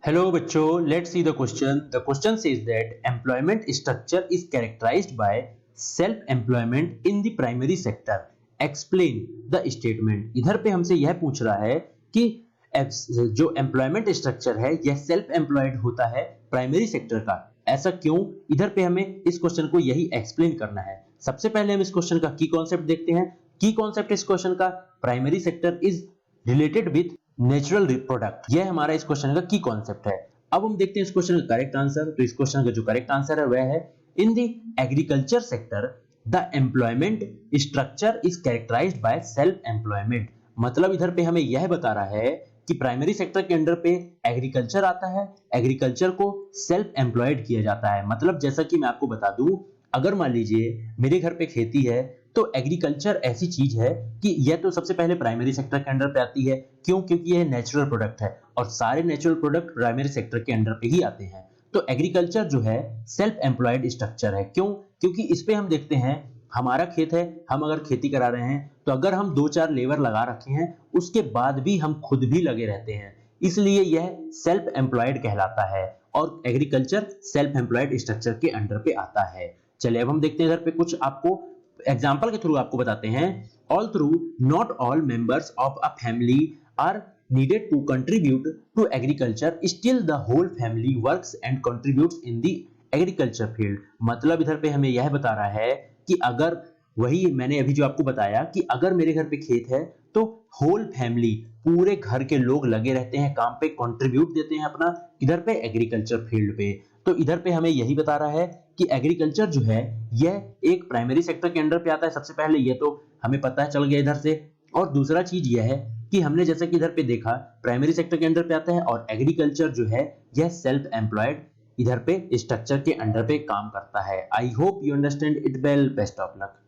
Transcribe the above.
Hello बच्चों, let's see the question. The question says that employment structure is characterized by self-employment in the primary sector. Explain the statement. इधर पे हमसे यह पूछ रहा है कि जो एम्प्लॉयमेंट स्ट्रक्चर है यह सेल्फ एम्प्लॉयड होता है प्राइमरी सेक्टर का। ऐसा क्यों? इधर पे हमें इस क्वेश्चन को यही एक्सप्लेन करना है। सबसे पहले हम इस क्वेश्चन का की कॉन्सेप्ट देखते हैं। की कॉन्सेप्ट इस क्वेश्चन का, primary sector is related with natural product. यह हमारा इस क्वेश्चन का की कॉन्सेप्ट है। अब हम देखते हैं इस क्वेश्चन का करेक्ट आंसर। तो इस क्वेश्चन का जो करेक्ट आंसर है वह है in the agriculture sector the employment structure is characterized by self employment. मतलब इधर पे हमें यह बता रहा है कि प्राइमरी सेक्टर के अंडर पे एग्रीकल्चर आता है, एग्रीकल्चर को सेल्फ एम्प्लॉयड किया जाता है। मतलब जैसा कि मैं आपको बता दूं, अगर मान लीजिए मेरे घर पे खेती है तो एग्रीकल्चर ऐसी चीज है कि यह तो सबसे पहले प्राइमरी सेक्टर के अंडर पे आती है। क्यों? क्योंकि यह नेचुरल प्रोडक्ट है और सारे नेचुरल प्रोडक्ट प्राइमरी सेक्टर के अंडर पे ही आते हैं। तो एग्रीकल्चर जो है सेल्फ एम्प्लॉयड स्ट्रक्चर है। क्यों? क्योंकि इस पे हम देखते हैं, हमारा खेत है, हम अगर खेती करा रहे हैं तो अगर हम 2-4 लेबर लगा रखे हैं उसके बाद भी हम खुद भी लगे रहते हैं, इसलिए यह सेल्फ एम्प्लॉयड कहलाता है और एग्रीकल्चर सेल्फ एम्प्लॉयड स्ट्रक्चर के अंडर पे आता है। चलिए अब हम देखते हैं इधर पे कुछ आपको एग्जाम्पल के थ्रू आपको बताते हैं। All through not all members of a family are needed to contribute to agriculture, still the whole family works and contributes in the agriculture field। मतलब इधर पे हमें यह बता रहा है कि अगर, वही मैंने अभी जो आपको बताया कि अगर मेरे घर पे खेत है तो होल फैमिली, पूरे घर के लोग लगे रहते हैं काम पे, कंट्रीब्यूट देते हैं अपना इधर पे एग्रीकल्चर फील्ड पे। तो इधर पे हमें यही बता रहा है कि एग्रीकल्चर जो है यह एक प्राइमरी सेक्टर के अंडर पे आता है। सबसे पहले ये तो हमें पता चल गया इधर से। और दूसरा चीज यह है कि हमने जैसा कि इधर पे देखा प्राइमरी सेक्टर के अंडर पे आता है और एग्रीकल्चर जो है यह सेल्फ एम्प्लॉयड इधर पे स्ट्रक्चर के अंडर पे काम करता है। I hope you understand it well. Best of luck.